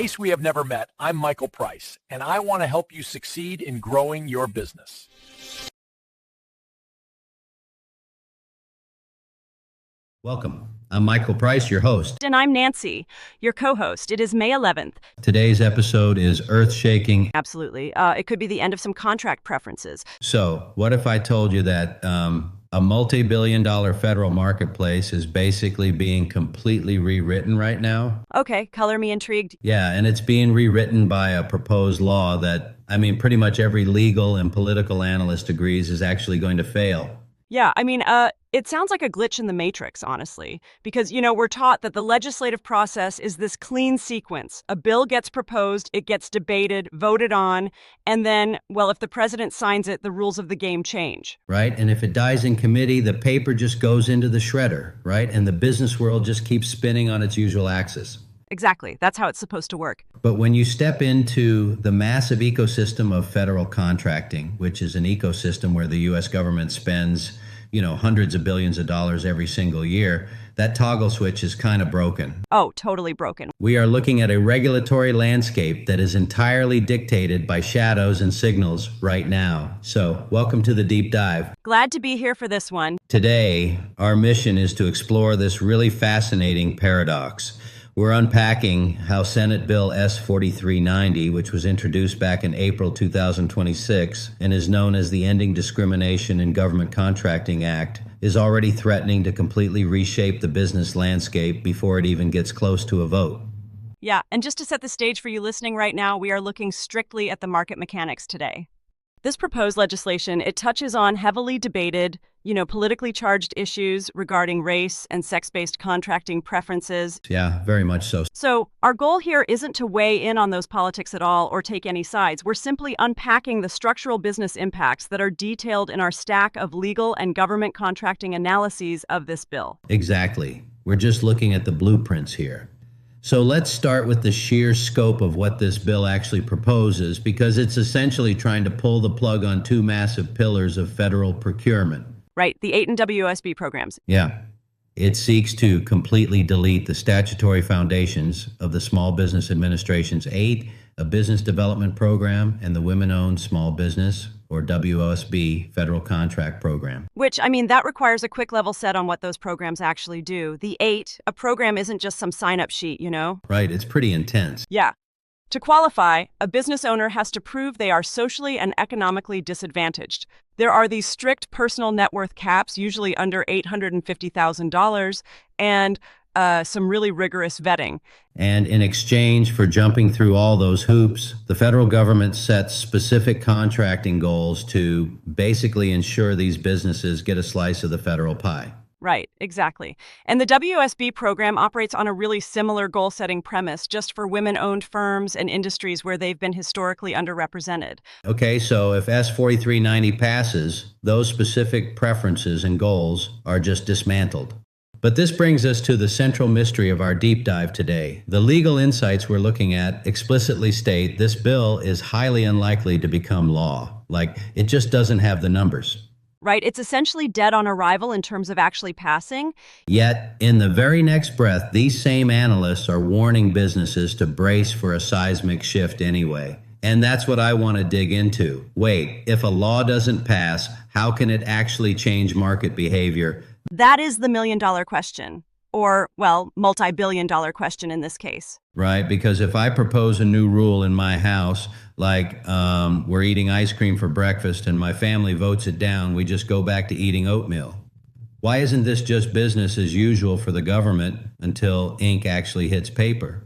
case we have never met, I'm Michael Price, and I want to help you succeed in growing your business. Welcome. I'm Michael Price, your host. And I'm Nancy, your co-host. It is May 11th. Today's episode is earth-shaking. Absolutely. It could be the end of some contract preferences. So, what if I told you that a multi-billion-dollar federal marketplace is basically being completely rewritten right now? Okay, color me intrigued. Yeah, and it's being rewritten by a proposed law that, pretty much every legal and political analyst agrees is actually going to fail. Yeah, it sounds like a glitch in the matrix, honestly, because, we're taught that the legislative process is this clean sequence. A bill gets proposed, it gets debated, voted on, and then, well, if the president signs it, the rules of the game change. Right, and if it dies in committee, the paper just goes into the shredder, right? And the business world just keeps spinning on its usual axis. Exactly. That's how it's supposed to work. But when you step into the massive ecosystem of federal contracting, which is an ecosystem where the U.S. government spends, hundreds of billions of dollars every single year, that toggle switch is kind of broken. Oh, totally broken. We are looking at a regulatory landscape that is entirely dictated by shadows and signals right now. So, welcome to the deep dive. Glad to be here for this one. Today, our mission is to explore this really fascinating paradox. We're unpacking how Senate Bill S.4390, which was introduced back in April 2026 and is known as the Ending Discrimination in Government Contracting Act, is already threatening to completely reshape the business landscape before it even gets close to a vote. Yeah, and just to set the stage for you listening right now, we are looking strictly at the market mechanics today. This proposed legislation, it touches on heavily debated, politically charged issues regarding race and sex-based contracting preferences. Yeah, very much so. So our goal here isn't to weigh in on those politics at all or take any sides. We're simply unpacking the structural business impacts that are detailed in our stack of legal and government contracting analyses of this bill. Exactly. We're just looking at the blueprints here. So let's start with the sheer scope of what this bill actually proposes, because it's essentially trying to pull the plug on two massive pillars of federal procurement. Right, the 8 and WOSB programs. Yeah. It seeks to completely delete the statutory foundations of the Small Business Administration's 8, a business development program, and the Women-Owned Small Business, or WOSB, federal contract program. Which, that requires a quick level set on what those programs actually do. The 8, a program isn't just some sign-up sheet, Right, it's pretty intense. Yeah. To qualify, a business owner has to prove they are socially and economically disadvantaged. There are these strict personal net worth caps, usually under $850,000, and some really rigorous vetting. And in exchange for jumping through all those hoops, the federal government sets specific contracting goals to basically ensure these businesses get a slice of the federal pie. Right, exactly. And the WOSB program operates on a really similar goal-setting premise, just for women-owned firms and industries where they've been historically underrepresented. Okay, so if S.4390 passes, those specific preferences and goals are just dismantled. But this brings us to the central mystery of our deep dive today. The legal insights we're looking at explicitly state this bill is highly unlikely to become law. It just doesn't have the numbers. Right, it's essentially dead on arrival in terms of actually passing. Yet, in the very next breath, these same analysts are warning businesses to brace for a seismic shift anyway. And that's what I want to dig into. Wait, if a law doesn't pass, how can it actually change market behavior? That is the million-dollar question. Or, well, multi-billion-dollar question in this case. Right, because if I propose a new rule in my house, we're eating ice cream for breakfast and my family votes it down, we just go back to eating oatmeal. Why isn't this just business as usual for the government until ink actually hits paper?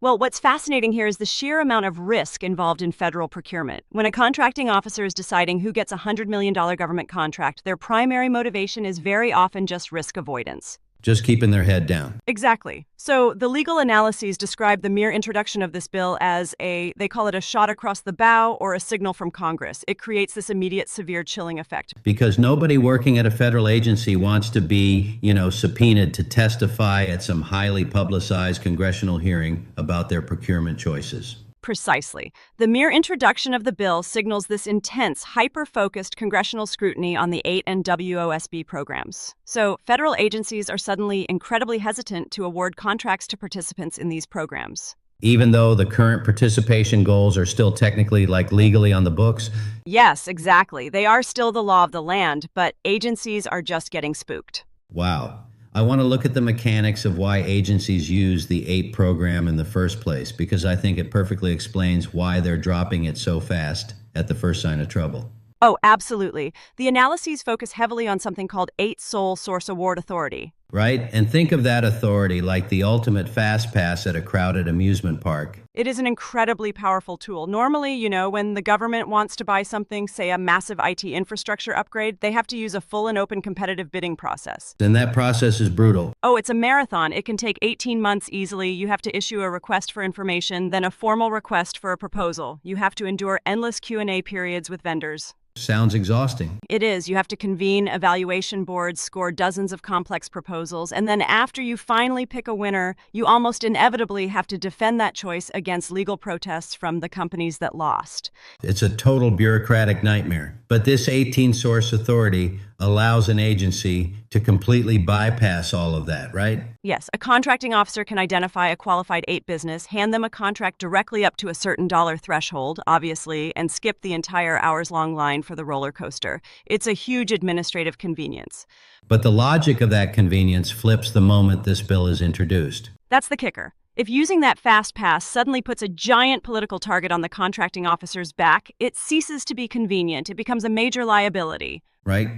Well, what's fascinating here is the sheer amount of risk involved in federal procurement. When a contracting officer is deciding who gets a $100 million government contract, their primary motivation is very often just risk avoidance. Just keeping their head down. Exactly. So the legal analyses describe the mere introduction of this bill as they call it a shot across the bow or a signal from Congress. It creates this immediate severe chilling effect. Because nobody working at a federal agency wants to be, subpoenaed to testify at some highly publicized congressional hearing about their procurement choices. Precisely. The mere introduction of the bill signals this intense, hyper-focused congressional scrutiny on the 8 and WOSB programs. So federal agencies are suddenly incredibly hesitant to award contracts to participants in these programs. even though the current participation goals are still technically legally on the books? Yes, exactly. They are still the law of the land, but agencies are just getting spooked. Wow. I want to look at the mechanics of why agencies use the APE program in the first place, because I think it perfectly explains why they're dropping it so fast at the first sign of trouble. Oh, absolutely. The analyses focus heavily on something called 8 Sole Source Award Authority. Right? And think of that authority like the ultimate fast pass at a crowded amusement park. It is an incredibly powerful tool. Normally, when the government wants to buy something, say a massive IT infrastructure upgrade, they have to use a full and open competitive bidding process. And that process is brutal. Oh, it's a marathon. It can take 18 months easily. You have to issue a request for information, then a formal request for a proposal. You have to endure endless Q&A periods with vendors. Sounds exhausting. It is. You have to convene evaluation boards, score dozens of complex proposals, and then after you finally pick a winner, you almost inevitably have to defend that choice against legal protests from the companies that lost. It's a total bureaucratic nightmare. But this 18-source authority allows an agency to completely bypass all of that, right? Yes, a contracting officer can identify a qualified APE business, hand them a contract directly up to a certain dollar threshold, obviously, and skip the entire hours-long line for the roller coaster. It's a huge administrative convenience. But the logic of that convenience flips the moment this bill is introduced. That's the kicker. If using that fast pass suddenly puts a giant political target on the contracting officer's back, it ceases to be convenient. It becomes a major liability. Right?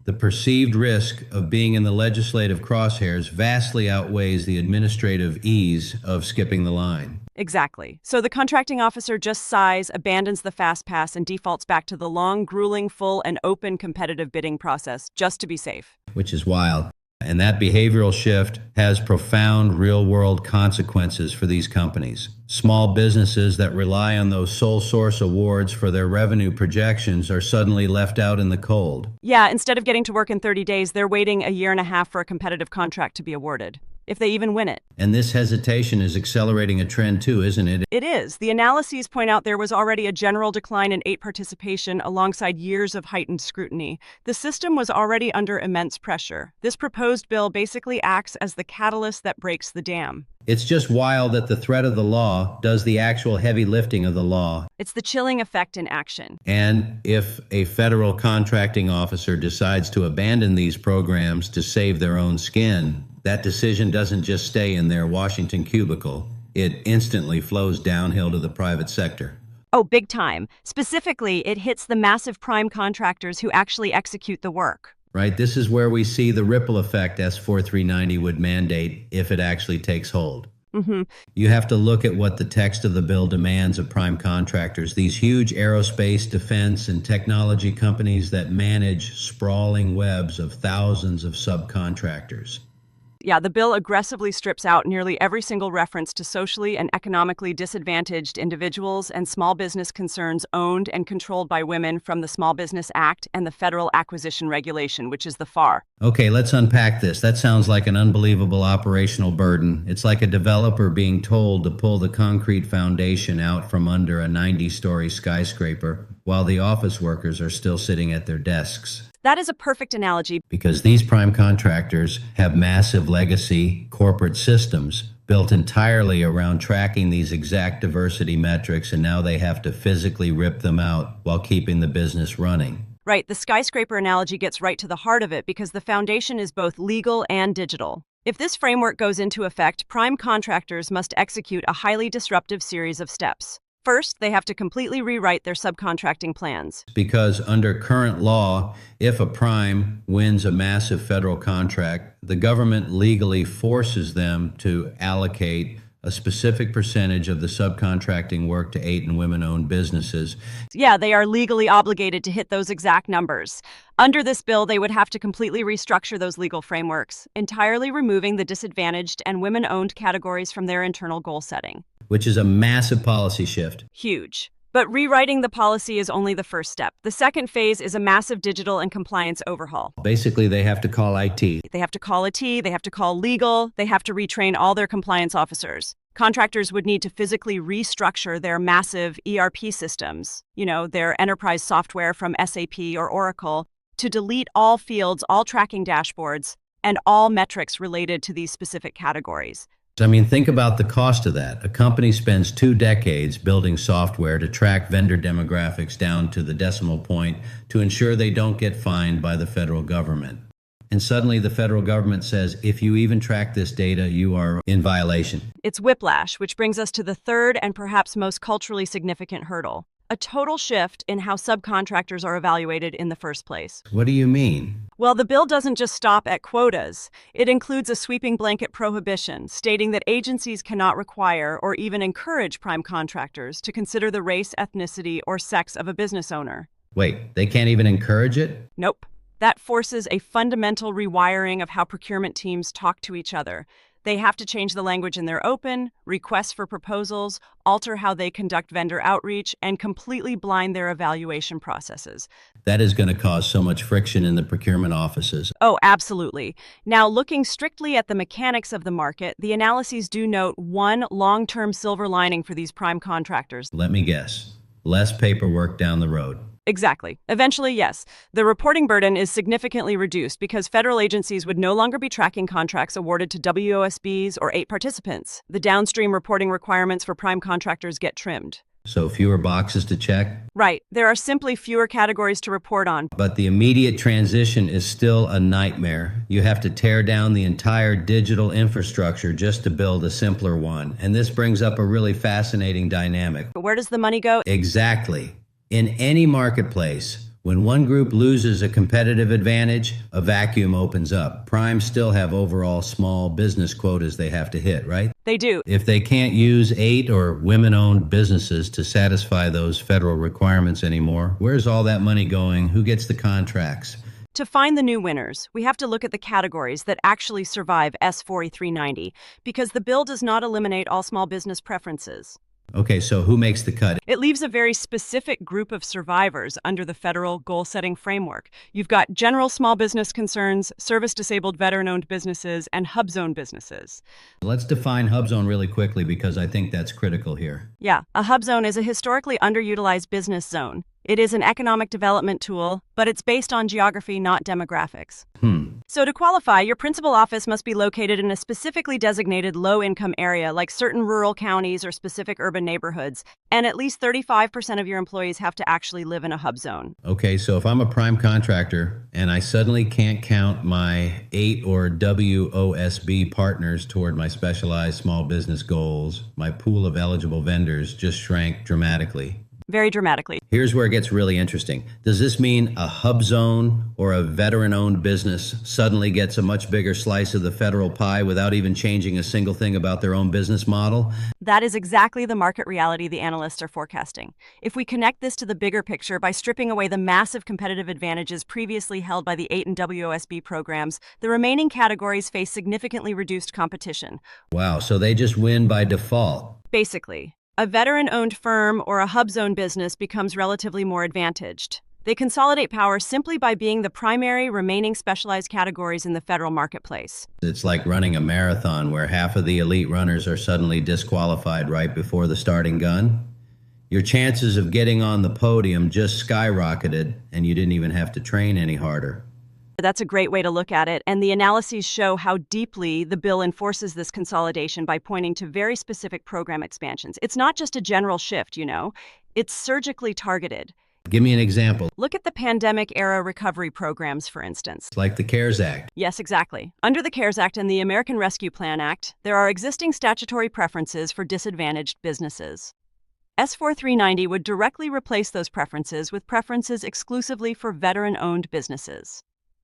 The perceived risk of being in the legislative crosshairs vastly outweighs the administrative ease of skipping the line. Exactly. So the contracting officer just sighs, abandons the fast pass, and defaults back to the long, grueling, full, and open competitive bidding process, just to be safe. Which is wild. And that behavioral shift has profound real-world consequences for these companies. Small businesses that rely on those sole source awards for their revenue projections are suddenly left out in the cold. Yeah, instead of getting to work in 30 days, they're waiting a year and a half for a competitive contract to be awarded, if they even win it. And this hesitation is accelerating a trend too, isn't it? It is. The analyses point out there was already a general decline in APE participation alongside years of heightened scrutiny. The system was already under immense pressure. This proposed bill basically acts as the catalyst that breaks the dam. It's just wild that the threat of the law does the actual heavy lifting of the law. It's the chilling effect in action. And if a federal contracting officer decides to abandon these programs to save their own skin, that decision doesn't just stay in their Washington cubicle. It instantly flows downhill to the private sector. Oh, big time. Specifically, it hits the massive prime contractors who actually execute the work. Right? This is where we see the ripple effect S.4390 would mandate if it actually takes hold. You have to look at what the text of the bill demands of prime contractors, these huge aerospace, defense, and technology companies that manage sprawling webs of thousands of subcontractors. Yeah, the bill aggressively strips out nearly every single reference to socially and economically disadvantaged individuals and small business concerns owned and controlled by women from the Small Business Act and the Federal Acquisition Regulation, which is the FAR. Okay, let's unpack this. That sounds like an unbelievable operational burden. It's like a developer being told to pull the concrete foundation out from under a 90-story skyscraper while the office workers are still sitting at their desks. That is a perfect analogy. Because these prime contractors have massive legacy corporate systems built entirely around tracking these exact diversity metrics, and now they have to physically rip them out while keeping the business running. Right, the skyscraper analogy gets right to the heart of it because the foundation is both legal and digital. If this framework goes into effect, prime contractors must execute a highly disruptive series of steps. First, they have to completely rewrite their subcontracting plans. Because under current law, if a prime wins a massive federal contract, the government legally forces them to allocate a specific percentage of the subcontracting work to 8 and women-owned businesses. Yeah, they are legally obligated to hit those exact numbers. Under this bill, they would have to completely restructure those legal frameworks, entirely removing the disadvantaged and women-owned categories from their internal goal setting. Which is a massive policy shift. Huge. But rewriting the policy is only the first step. The second phase is a massive digital and compliance overhaul. Basically, they have to call IT. They have to call IT, they have to call legal, they have to retrain all their compliance officers. Contractors would need to physically restructure their massive ERP systems, their enterprise software from SAP or Oracle, to delete all fields, all tracking dashboards, and all metrics related to these specific categories. I mean, think about the cost of that. A company spends 2 decades building software to track vendor demographics down to the decimal point to ensure they don't get fined by the federal government. And suddenly the federal government says, if you even track this data, you are in violation. It's whiplash, which brings us to the third and perhaps most culturally significant hurdle: a total shift in how subcontractors are evaluated in the first place. What do you mean? Well, the bill doesn't just stop at quotas. It includes a sweeping blanket prohibition stating that agencies cannot require or even encourage prime contractors to consider the race, ethnicity, or sex of a business owner. Wait, they can't even encourage it? Nope. That forces a fundamental rewiring of how procurement teams talk to each other. They have to change the language in their open, requests for proposals, alter how they conduct vendor outreach, and completely blind their evaluation processes. That is going to cause so much friction in the procurement offices. Oh, absolutely. Now, looking strictly at the mechanics of the market, the analyses do note one long-term silver lining for these prime contractors. Let me guess. Less paperwork down the road. Exactly. Eventually, yes. The reporting burden is significantly reduced because federal agencies would no longer be tracking contracts awarded to WOSBs or 8 participants. The downstream reporting requirements for prime contractors get trimmed. So fewer boxes to check? Right. There are simply fewer categories to report on. But the immediate transition is still a nightmare. You have to tear down the entire digital infrastructure just to build a simpler one. And this brings up a really fascinating dynamic. But where does the money go? Exactly. In any marketplace, when one group loses a competitive advantage, a vacuum opens up. Primes still have overall small business quotas they have to hit, right? They do. If they can't use 8 or women-owned businesses to satisfy those federal requirements anymore, where's all that money going? Who gets the contracts? To find the new winners, we have to look at the categories that actually survive S.4390, because the bill does not eliminate all small business preferences. Okay, so who makes the cut? It leaves a very specific group of survivors under the federal goal-setting framework. You've got general small business concerns, service-disabled veteran-owned businesses, and HUBZone businesses. Let's define HUBZone really quickly because I think that's critical here. Yeah, a HUBZone is a historically underutilized business zone. It is an economic development tool, but it's based on geography, not demographics. So to qualify, your principal office must be located in a specifically designated low-income area, like certain rural counties or specific urban neighborhoods, and at least 35% of your employees have to actually live in a HUBZone. Okay, so if I'm a prime contractor and I suddenly can't count my 8 or WOSB partners toward my specialized small business goals, my pool of eligible vendors just shrank dramatically. Very dramatically. Here's where it gets really interesting. Does this mean a HUBZone or a veteran-owned business suddenly gets a much bigger slice of the federal pie without even changing a single thing about their own business model? That is exactly the market reality the analysts are forecasting. If we connect this to the bigger picture by stripping away the massive competitive advantages previously held by the 8 and WOSB programs, the remaining categories face significantly reduced competition. Wow, so they just win by default. Basically, a veteran-owned firm or a HUBZone business becomes relatively more advantaged. They consolidate power simply by being the primary remaining specialized categories in the federal marketplace. It's like running a marathon where half of the elite runners are suddenly disqualified right before the starting gun. Your chances of getting on the podium just skyrocketed, and you didn't even have to train any harder. That's a great way to look at it, and the analyses show how deeply the bill enforces this consolidation by pointing to very specific program expansions. It's not just a general shift, it's surgically targeted. Give me an example. Look at the pandemic-era recovery programs, for instance. Like the CARES Act. Yes, exactly. Under the CARES Act and the American Rescue Plan Act, there are existing statutory preferences for disadvantaged businesses. S.4390 would directly replace those preferences with preferences exclusively for veteran-owned businesses.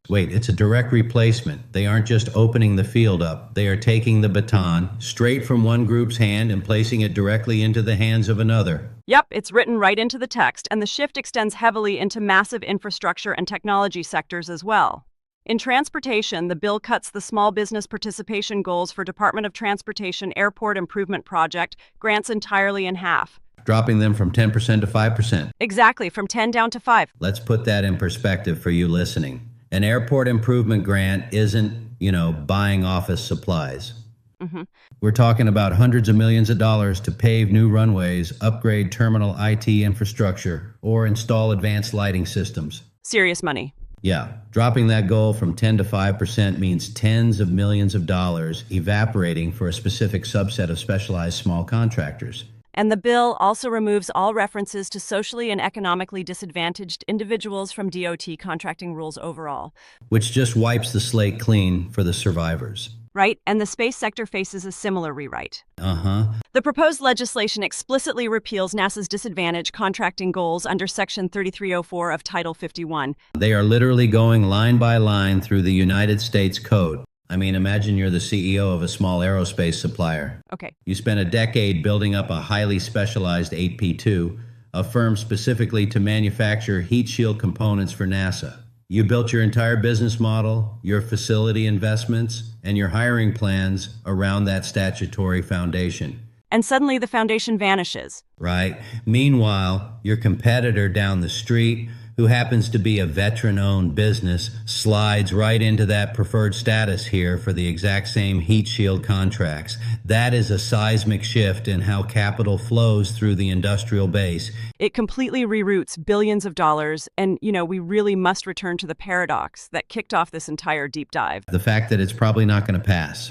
Wait, it's a direct replacement. They aren't just opening the field up. They are taking the baton straight from one group's hand and placing it directly into the hands of another. Yep, it's written right into the text, and the shift extends heavily into massive infrastructure and technology sectors as well. In transportation, the bill cuts the small business participation goals for Department of Transportation Airport Improvement Project grants entirely in half. Dropping them from 10% to 5%. Exactly, from 10 down to 5. Let's put that in perspective for you listening. An airport improvement grant isn't, buying office supplies. We're talking about hundreds of millions of dollars to pave new runways, upgrade terminal IT infrastructure, or install advanced lighting systems. Serious money. Yeah, dropping that goal from 10 to 5% means tens of millions of dollars evaporating for a specific subset of specialized small contractors. And the bill also removes all references to socially and economically disadvantaged individuals from DOT contracting rules overall. Which just wipes the slate clean for the survivors. Right? And the space sector faces a similar rewrite. Uh-huh. The proposed legislation explicitly repeals NASA's disadvantage contracting goals under Section 3304 of Title 51. They are literally going line by line through the United States Code. I mean, imagine you're the CEO of a small aerospace supplier. Okay. You spent a decade building up a highly specialized 8P2, a firm specifically to manufacture heat shield components for NASA. You built your entire business model, your facility investments, and your hiring plans around that statutory foundation. And suddenly the foundation vanishes. Right. Meanwhile, your competitor down the street, who happens to be a veteran-owned business, slides right into that preferred status here for the exact same heat shield contracts. That is a seismic shift in how capital flows through the industrial base. It completely reroutes billions of dollars, and, we really must return to the paradox that kicked off this entire deep dive. The fact that it's probably not going to pass.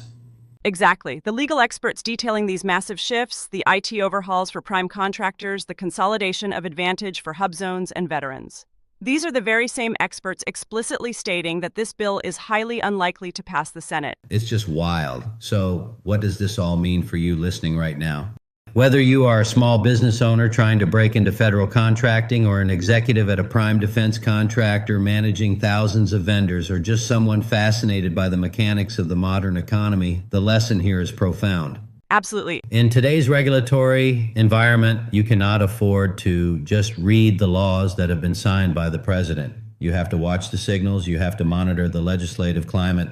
Exactly. The legal experts detailing these massive shifts, the IT overhauls for prime contractors, the consolidation of advantage for HUBZones and veterans. These are the very same experts explicitly stating that this bill is highly unlikely to pass the Senate. It's just wild. So, what does this all mean for you listening right now? Whether you are a small business owner trying to break into federal contracting, or an executive at a prime defense contractor managing thousands of vendors, or just someone fascinated by the mechanics of the modern economy, the lesson here is profound. Absolutely. In today's regulatory environment, you cannot afford to just read the laws that have been signed by the president. You have to watch the signals. You have to monitor the legislative climate.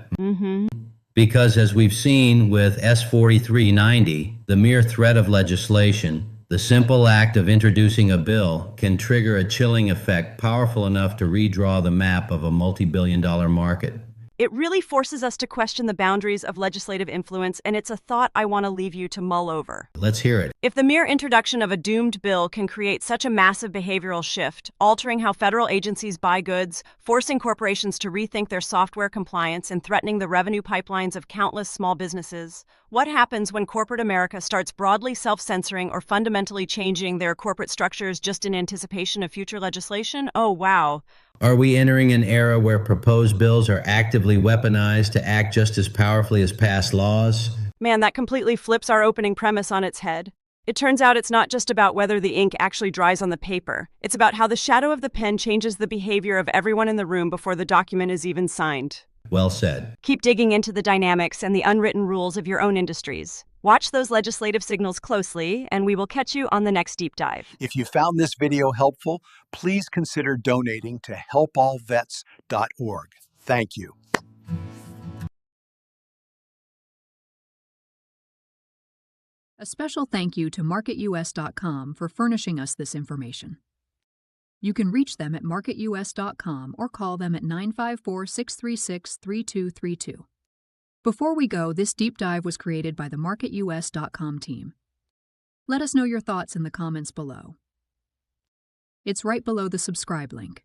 Because as we've seen with S.4390, the mere threat of legislation, the simple act of introducing a bill, can trigger a chilling effect powerful enough to redraw the map of a multi-billion-dollar market. It really forces us to question the boundaries of legislative influence, and it's a thought I want to leave you to mull over. Let's hear it. If the mere introduction of a doomed bill can create such a massive behavioral shift, altering how federal agencies buy goods, forcing corporations to rethink their software compliance, and threatening the revenue pipelines of countless small businesses, what happens when corporate America starts broadly self-censoring or fundamentally changing their corporate structures just in anticipation of future legislation? Oh, wow. Are we entering an era where proposed bills are actively weaponized to act just as powerfully as past laws? Man, that completely flips our opening premise on its head. It turns out it's not just about whether the ink actually dries on the paper. It's about how the shadow of the pen changes the behavior of everyone in the room before the document is even signed. Well said. Keep digging into the dynamics and the unwritten rules of your own industries. Watch those legislative signals closely, and we will catch you on the next deep dive. If you found this video helpful, please consider donating to helpallvets.org. Thank you. A special thank you to MarketUS.com for furnishing us this information. You can reach them at MarketUS.com or call them at 954-636-3232. Before we go, this deep dive was created by the MarketUS.com team. Let us know your thoughts in the comments below. It's right below the subscribe link.